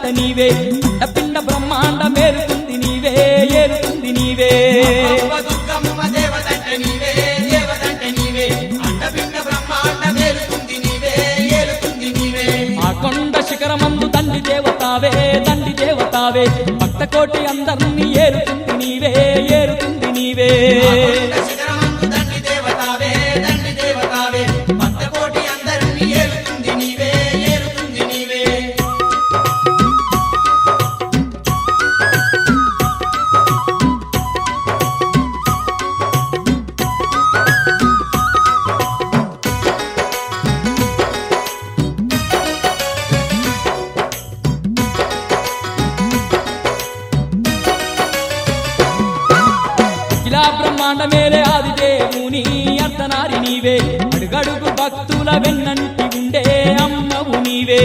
దేవతంటే నీవే పిండ బ్రహ్మాండ మేలుతుంది నీవే ఏలుతుంది నీవే దుర్గమ్మ దేవతంటే నీవే దేవతంటే నీవే అండపిండ బ్రహ్మాండ మేలుతుంది నీవే ఏలుతుంది నీవే ఆ కొండ శిఖరమందు దండి దేవతావే భక్త కోటి అందరినీ ఏలుతుంది నీవే ఏలుతుంది నీవే శిఖరమందు దండి దేవతావే భక్త కోటి అందరినీ ఏలుతుంది నీవే ఏలుతుంది నీవే ఇలా బ్రహ్మాండ మేలే ఆది దేవుని అర్ధనారి నీవే అడుగడుగు భక్తుల వెన్నంటి ఉండే అమ్మవు నీవే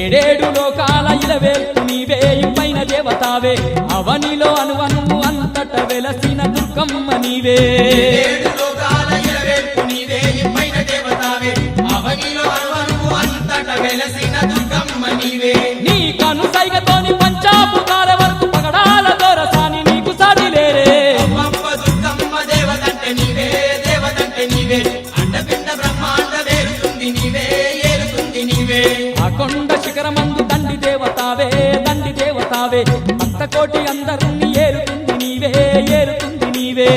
ఏడేడు లోకాల ఇలవేల్పు నీవే పైన దేవతావే అవనిలో అనువను అంతట వెలసిన దుర్గమ్మ నీవే నీ కను సైగతోని పంచాభూతాల వరకు పగడాల దొరసాని నీకు సాటి లేరే దుర్గమ్మ దేవతంటే నీవే అండపిండ బ్రహ్మాండ వేరుతుంది నీవే ఏలుతుంది నీవే ఆ కొండ శిఖరమందు దండి దేవతావే భక్త కోటి అందరినీ ఏలుతుంది నీవే ఏలుతుంది నీవే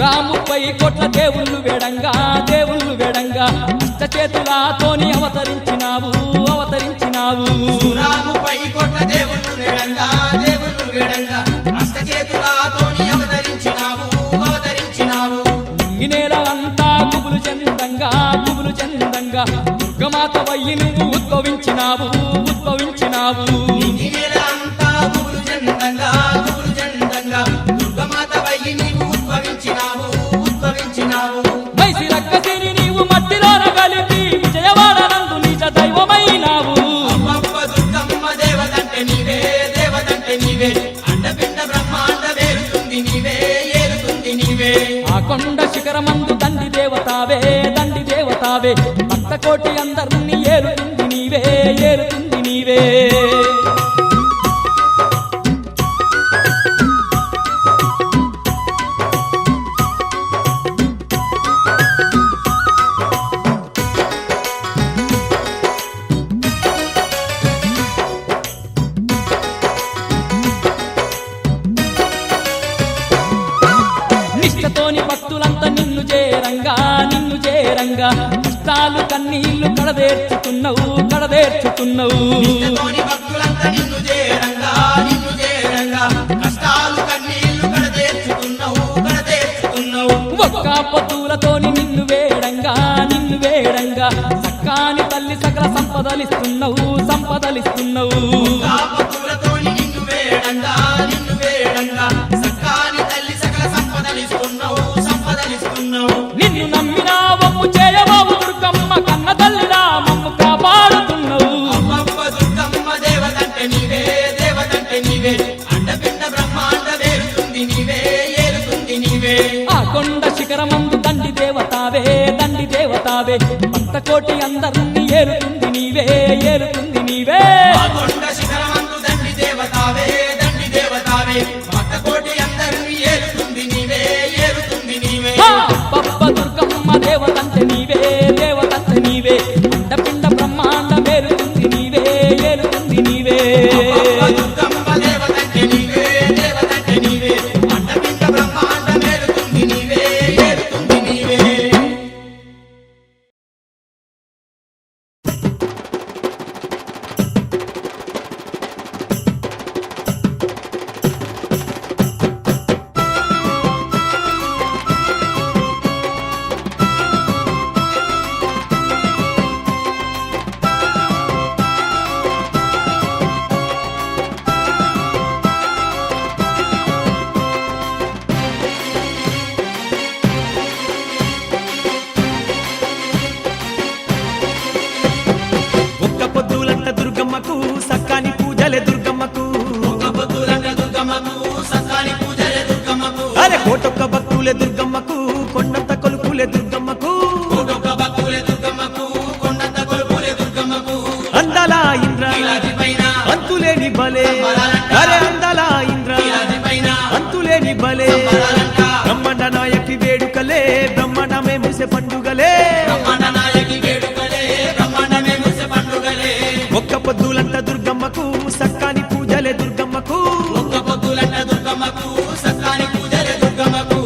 రాముపై కోట్ల దేవుళ్ళు వేడంగా అష్ట చేతులతోని అవతరించినావు రాముపై కోట్ల దేవుళ్ళు వేడంగా అష్ట చేతులతోని అవతరించినావు నేల అంతా గుబులు చందంగా దుర్గమాత వయ్యి నువ్వు ఉద్భవించినావు అంతా గుబులు చందంగా దుర్గమాత వయ్యి నీవు ఉద్భవించినావు మైసి రక్కసిని నీవు మట్టిలోన కలిపి విజయవాడనందు నిజ దైవమైనావు దుర్గమ్మ దేవతంటే నీవే అండపిండ బ్రహ్మాండ వేరుతుంది నీవే ఏలుతుంది నీవే ఆ కొండ శిఖరమందు దండి దేవతావే భక్త కోటి అందరినీ ఏలుతుంది నీవే నిష్టతోని భక్తులంతా నిన్ను చేరంగా కష్టాలు కన్నీళ్లు కడదేర్చుతున్నావు భక్తులంతా నిన్ను చేరంగా కష్టాలు కన్నీళ్లు కడదేర్చుతున్నావు ఒక్క పొత్తులతోని నిన్ను వేడంగా సక్కాని తల్లి సకల సంపదలిస్తున్నావు భక్తులతోని నిన్ను వేడంగా సక్కాని తల్లి సకల సంపదలిస్తున్నావు నిన్ను నమ్మినా వమ్ము చేయబాబు దుర్గమ్మ కన్న తల్లిలా మమ్ము కాపాడుతున్నావు దుర్గమ్మ దేవతంటే నీవే అండపిండ బ్రహ్మాండ వేరుతుంది నీవే ఏలుతుంది నీవే ఆ కొండ శిఖరమందు దండి దేవతావే భక్త కోటి అందరినీ ఏలుతుంది నీవే ఆ కొండ శిఖరమందు దండి దేవతావే భక్త కోటి అందరినీ ఏలుతుంది నీవే పప్ప దుర్గమ్మ దేవతంటే నీవే అండపిండ బ్రహ్మాండ మేలుతుంది నీవే ఏలుతుంది నీవే దుర్గమ్మ దేవతంటే నీవే అండపిండ బ్రహ్మాండ మేలుతుంది నీవే ఏలుతుంది నీవే దుర్గమ్మకు సక్కాని పూజలే దుర్గమ్మకు ఒక్క పొద్దులంట దుర్గమ్మకు సక్కాని పూజలే దుర్గమ్మకు అరే కోటొక్క భక్తులే దుర్గమ్మకు కొండంత కొలుపులే దుర్గమ్మకు కోటొక్క భక్తులే దుర్గమ్మకు కొండంత కొలుపులే దుర్గమ్మకు అందాల ఇంద్ర నీలాద్రి పైన అంతులేని బలే అరే అందాల ఇంద్ర నీలాద్రి పైన అంతులేని బలే సంబరాలంట. బ్రహ్మాండ నాయకి వేడుకలే బ్రహ్మాండమే ముసె పండుగలే బ్రహ్మాండ నాయకి వేడుకలే బ్రహ్మాండమే మురిసే పండుగలే ఒక్క పొద్దులంట దుర్గమ్మకు సక్కాని పూజలే దుర్గమ్మకు ఒక్క పొద్దులంట దుర్గమ్మకు సక్కాని పూజలే దుర్గమ్మకు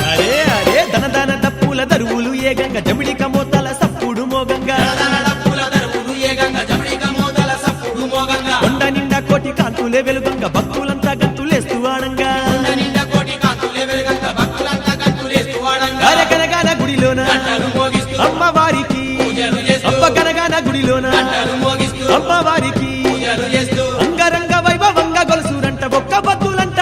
అరే అరే ధన దప్పుల దరువులు ఏగంగా జమిడిక మోతల సప్పుడు మోగంగా దళదళ పూల దరువులు ఏగంగా జమడిక మోదల సప్పుడు మోగంగా కొండ నిండా కోటి కాంతులే వెలుగంగా భక్తులంతా గంతులేస్తూ ఆడంగా కొండ నిండా కోటి కాంతులే వెలుగంగా భక్తులంతా గంతులేస్తూ వాడంగా అరే కనగాన గుడిలోన గంటలు మోగిస్తూ అమ్మవారికి పూజలు చేస్తూ అప్ప కనగాన గుడిలోన గంటలు మోగిస్తూ అమ్మవారికి పూజలు చేస్తూ అంగరంగ వైభవంగా గొలుసురంట ఒక్క పొద్దులంట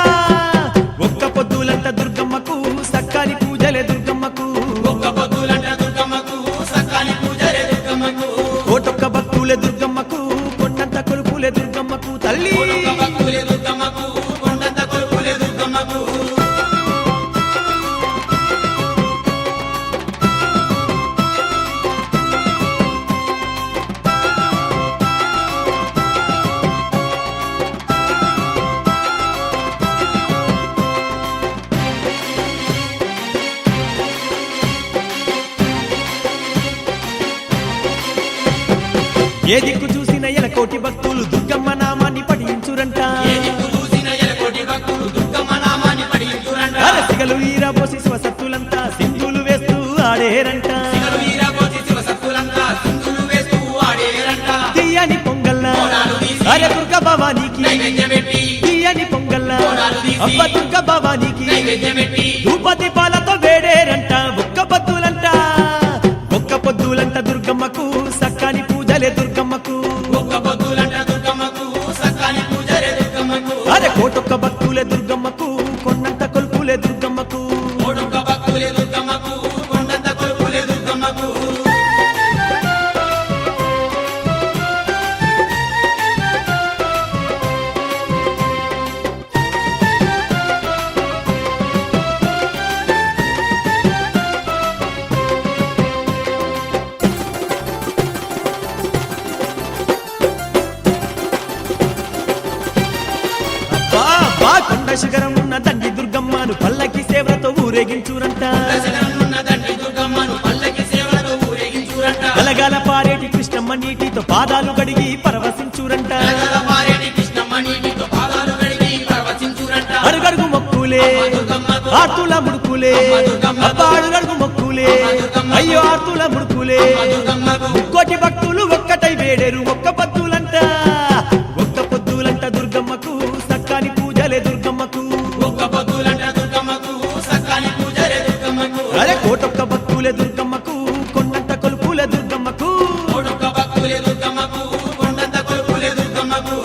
ఒక్క పొద్దులంట దుర్గమ్మకు సక్కాని పూజలే దుర్గమ్మకు ఒక్క పొద్దులంట దుర్గమ్మకు సక్కాని పూజలే దుర్గమ్మకు కోటొక్క భక్తులే దుర్గమ్మకు కొండంత కొలుపులే దుర్గమ్మకు తల్లి ఒక్క భక్తులే దుర్గమ్మకు కొండంత కొలుపులే దుర్గమ్మకు ఏ దిక్కు చూసిన ఎలకోటి భక్తులు దుర్గమ్మ నామాన్ని పఠించురంట ఏ దిక్కు చూసిన ఎలకోటి భక్తులు దుర్గమ్మ నామాన్ని పఠించురంట అరసిగలు ఈరబోసి స్వసత్తులంతా సింధులు వేస్తూ ఆడేరంట సిగలు వీరబోసి శివసత్తులంతా సింధులు వేస్తూ ఆడేరంట తీయని పొంగల్లా కోడాలు తీసి అరే దుర్గ భవానికి నైవేద్యమెట్టి తీయని పొంగల్లా కోడాలు తీసి అబ్బ దుర్గ భవానికి నైవేద్యమెట్టి ధూపతి పాలతో వేడేరంట ఒక్క పొద్దులంట ఒక్క పొద్దులంట దుర్గమ్మకు సక్కాని పూజలే దుర్గమ్మకు ఒక్క పొద్దులంట దుర్గమ్మకు సక్కాని పూజలే దుర్గమ్మకు అరే కోటొక్క భక్తులే దుర్గమ్మకు కొండంత కొలుపులే దుర్గమ్మకు కోడొక్క భక్తులే దుర్గమ్మకు కొండంత కొలుపులే దుర్గమ్మకు అబ్బా అబ్బా కొండ శిఖరం ఉన్న దండి దుర్గమ్మను పల్లకి సేవలతో ఊరేగించురంట దశరథున్న దండి దుర్గమ్మను పల్లకి సేవలతో ఊరేగించురంట గలగల పారేటి కృష్ణమ్మ నీటితో పాదాలు గడిగి పరవశించురంట గలగల పారేటి కృష్ణమ్మ నీటితో పాదాలు కడిగి పరవశించురంట అడుగడుగు మొక్కులే దుర్గమ్మకు ఆర్తుల ముడుకులే దుర్గమ్మకు అబ్బా అడుగడుగు మొక్కులే దుర్గమ్మకు అయ్యో ఆర్తుల ముడుకులే దుర్గమ్మకు కోటి భక్తులు ఒక్కటై వేడేరు ఒక్క పొద్దులంట ఒక్క పొద్దులంట దుర్గమ్మకు సక్కాని పూజలే దుర్గమ్మకు ఒక్క పొద్దులంట దుర్గమ్మకు సక్కాని పూజలే దుర్గమ్మకు అరే కోటొక్క భక్తులే దుర్గమ్మకు కొండంత కొలుపులే దుర్గమ్మకు కోడొక్క భక్తులే దుర్గమ్మకు కొండంత కొలుపులే దుర్గమ్మకు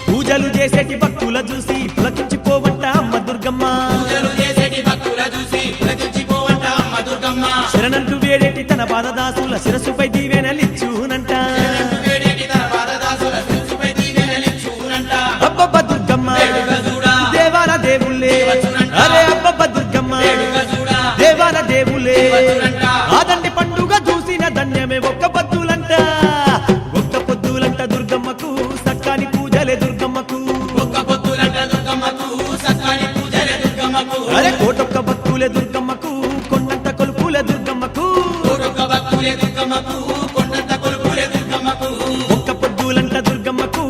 పూజలు చేసేటి భక్తుల చూసి పులకించిపోవంట అమ్మ దుర్గమ్మ పూజలు చేసేటి భక్తుల చూసి పులకించిపోవంట అమ్మ దుర్గమ్మ శరణంటూ వేడేటి తన పాదదాసుల శిరస్సుపై దీవెనలిచ్చునంట వేడేటి తన పాదదాసుల శిరస్సుపై దీవెనలిచ్చునంట అబ్బబ్బ దుర్గమ్మ వేడుక చూడా దేవాల దేవుళ్ళే దేవచునంట అరే అబ్బబ్బ దుర్గమ్మ వేడుక చూడా దేవాల దేవుళ్ళే దేవచునంట ఆదండి పండుగ చూసిన ధన్యమే ఒక్క పొద్దులంట ఒక్క పొద్దులంట దుర్గమ్మకు సక్కాని పూజలే దుర్గమ్మకు ఒక్క పొద్దులంట దుర్గమ్మకు సక్కాని పూజలే దుర్గమ్మకు అరే కోటొక్క భక్తులే దుర్గమ్మకు కొండంత కొలుపులే దుర్గమ్మకు కోడొక్క భక్తులే దుర్గమ్మకు కొండంత కొలుపులే దుర్గమ్మకు ఒక్క పొద్దులంట దుర్గమ్మకు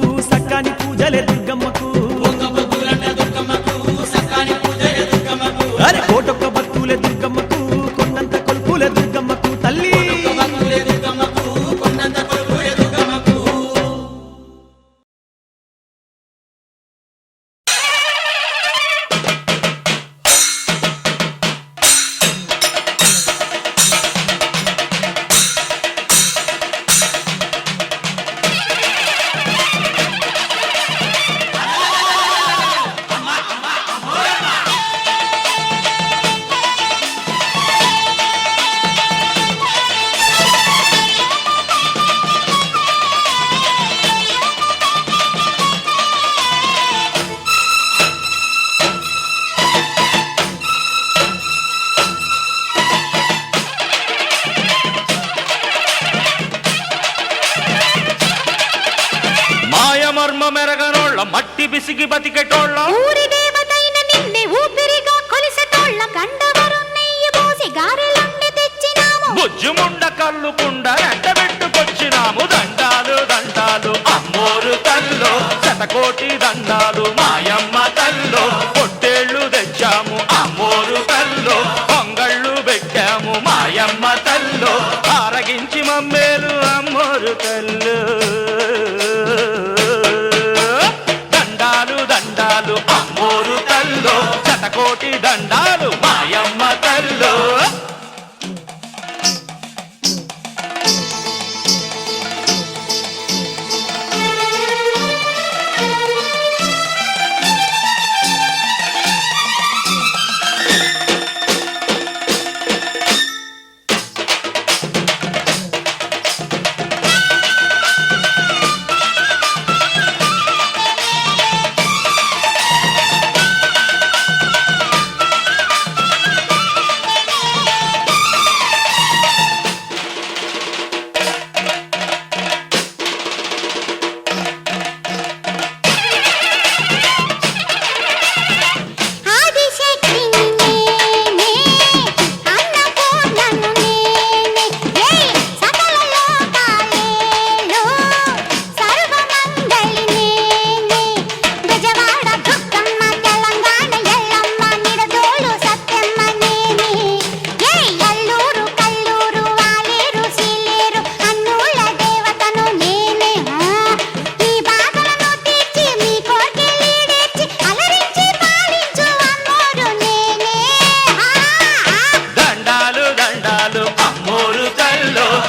బతికేటోళ్ళ మట్టి బిసిగి బతికేటోళ్ళ ఊరి దేవతైన నిన్నే ఊపిరిగా కొలిసేటోళ్ళ గండవరం నెయ్యి పోసి గారెలుండి తెచ్చినాము బుజ్జుముండ కల్లుకుండ ఎండబెట్టుకొచ్చినాము దండాలు దండాలు అమ్మోరు తల్లో శతకోటి దండాలు మాయమ్మ తల్లో పొట్టేళ్ళు తెచ్చాము అమ్మోరు తల్లో పొంగళ్ళు పెట్టాము మాయమ్మ తల్లో ఆరగించి మమ్మేలు అమ్మోరు తల్లు దండాలు దండాలు అమ్మోరు తల్లో శతకోటి దండాలు మాయమ్మ తల్లో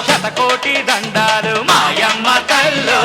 శతకోటి దండాలు మాయమ్మ తల్లో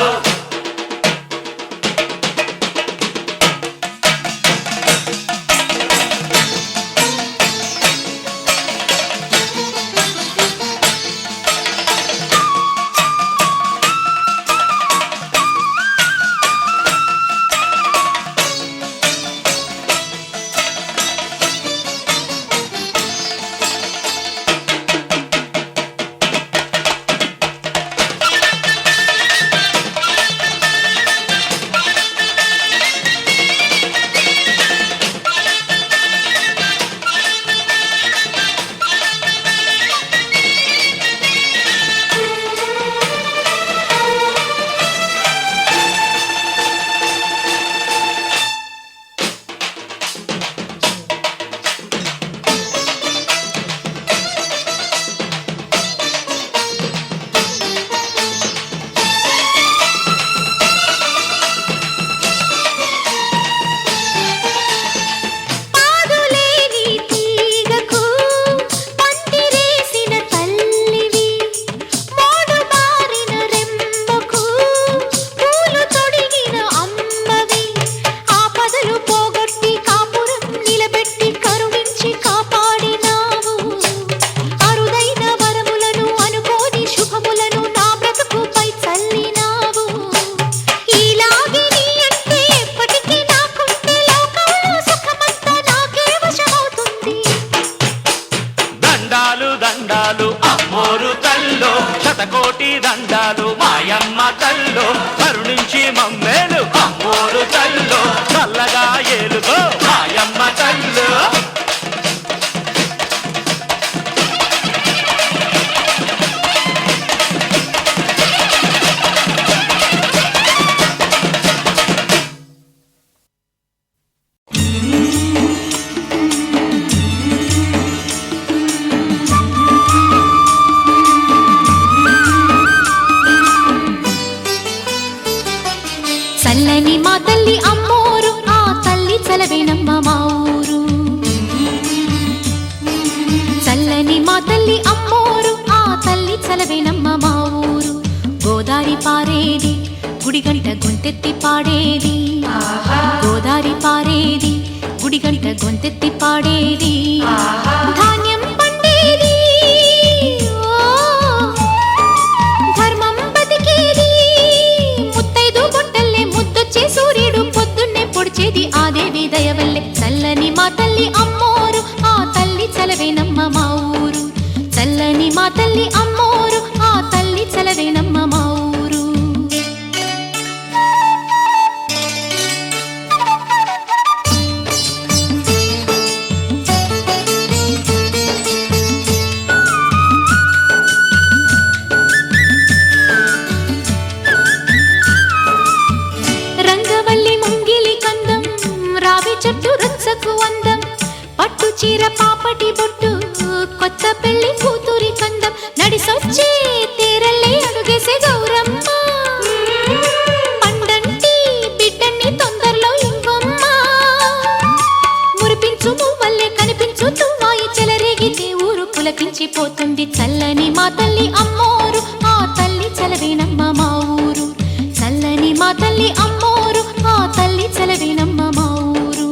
దండాలు అమ్మోరు తల్లో శతకోటి దండాలు మాయమ్మ తల్లో కరుణించి మమ్మేలు అమ్మోరు తల్లో చల్లగా ఏలుగో మాయమ్మ తల్లో చల్లని మా తల్లి అమ్మోరు ఆ తల్లి చలవేనమ్మ మా ఊరు చల్లని మా తల్లి అమ్మోరు ఆ తల్లి చలవేనమ్మ మా ఊరు గోదారి పారేది గుడిగంట గొంతెత్తి పాడేది గోదారి పారేది గుడిగంట గొంతెత్తి పాడేది ధాన్యం పండేది ధర్మం బతికేది ముత్తైదు బొట్టల్లే ముద్దొచ్చే సూర్యుడు పొద్దున్నే పొడిచేది ఆ దేవి దయవల్లే చల్లని మా తల్లి అమ్మోరు ఆ తల్లి చలవేనమ్మ మా ఊరు చల్లని మా తల్లి అమ్మోరు ఆ తల్లి చలవేనమ్మ మా ఊరు చీర పాపటి బొట్టు కొత్త పెళ్లి కూతురి కందం నడిసొచ్చే తేరల్లే అడుగేసే గౌరమ్మ పండంటి బిడ్డన్ని తొందరలో ఇవ్వమ్మ మురిపించు మువ్వల్లే కనిపించు తువ్వాయి చెలరేగితే ఊరు పులకించిపోతుంది చల్లని మా తల్లి అమ్మోరు ఆ తల్లి చలవేనమ్మ మా ఊరు చల్లని మా తల్లి అమ్మోరు ఆ తల్లి చలవేనమ్మ మా ఊరు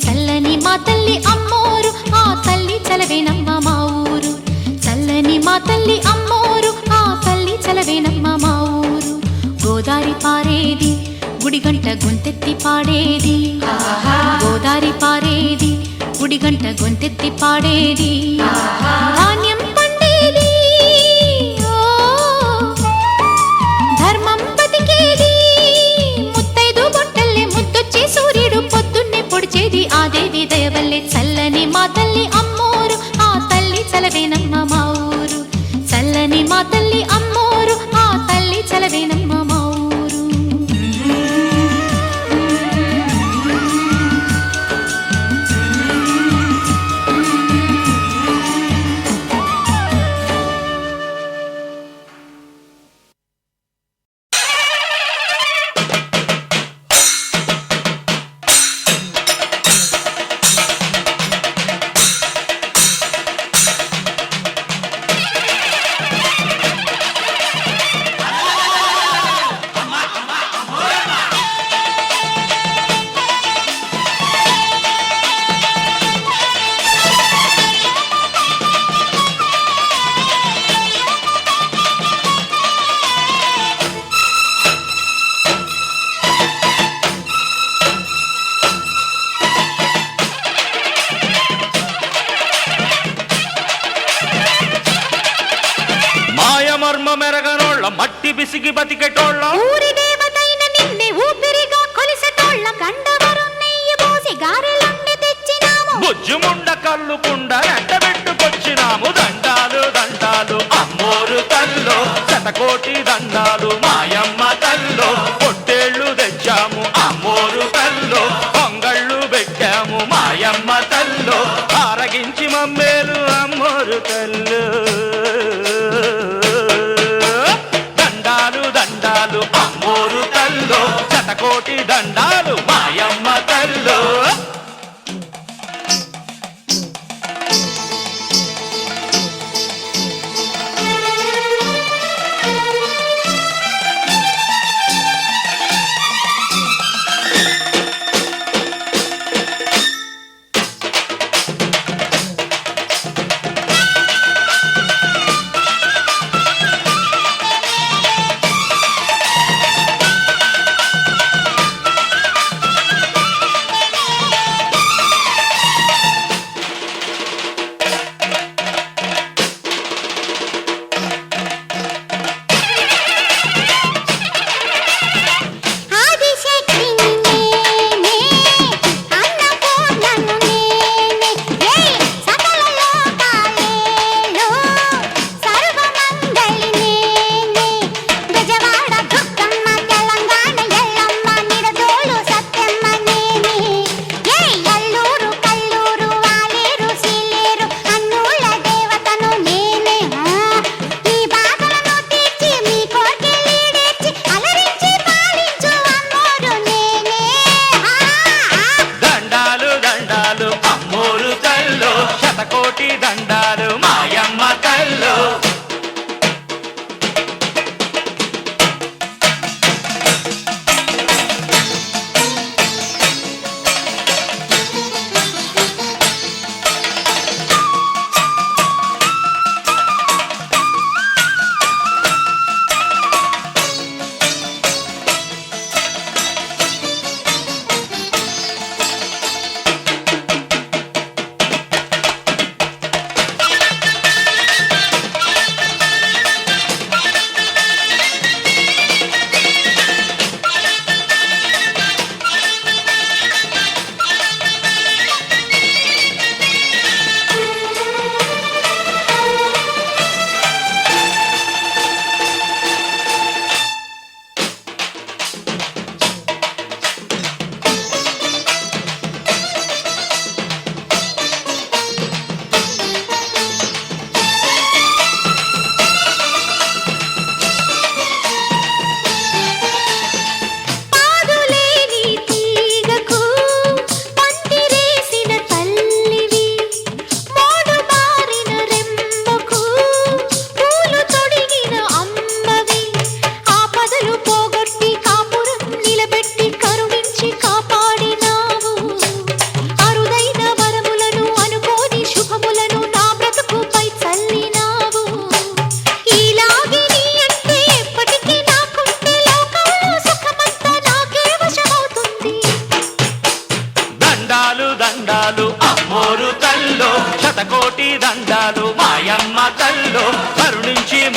చల్లని మా తల్లి అమ్మోరు ఆ తల్లి చలవేనమ్మ మా ఊరు చల్లని మా తల్లి అమ్మోరు ఆ తల్లి చలవేనమ్మ మా ఊరు గోదారి పారేది గుడిగంట గొంతెత్తి పాడేది గోదారి పారేది గుడిగంట గొంతెత్తి పాడేది ధాన్యం పండేది ధర్మం బతికేది ముత్తైదు బొట్టల్లే ముద్దొచ్చే సూర్యుడు పొద్దున్నే పొడిచేది ఆ దేవి దయవల్లే చల్లని మా తల్లి అమ్మోరు ఆ తల్లి చలవేనమ్మ మా ఊరు చల్లని మా తల్లి అమ్మోరు ఆ తల్లి చలవేనమ్మ మా ఊరు మెరగనోళ్ళ మట్టి బిసిగి బతికెటోళ్ళ ఊరి దేవతైన నిన్నే ఊపిరిగా కొలిసెటోళ్ళ గండవరం నెయ్యి పోసి గారెలన్నీ తెచ్చినాము బుజ్జుముండ కల్లుకుండ ఎండబెట్టుకొచ్చినాము దండాలు దండాలు అమ్మోరు తల్లో శతకోటి దండాలు మాయమ్మ తల్లో పొట్టేళ్ళు తెచ్చాము అమ్మోరు తల్లో పొంగళ్ళు పెట్టాము మాయమ్మ తల్లో ఆరగించి మమ్మేలు అమ్మోరు తల్లు దండాలు అమ్మోరు తల్లో శతకోటి దండాలు మాయమ్మ తల్లో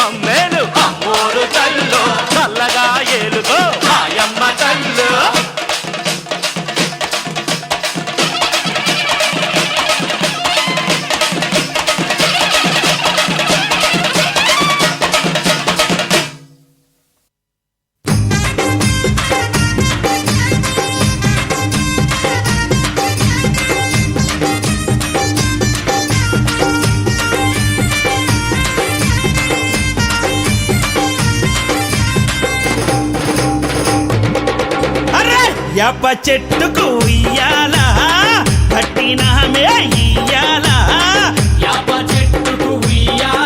మమ్మేలు అమ్మోరు తల్లు చల్లగా ఏలుగో మాయమ్మ తల్లు అరే యాప చెట్టుకు ఇయ్యాల కట్టినామే ఇయ్యాల యాప చెట్టుకు ఉయ్యాల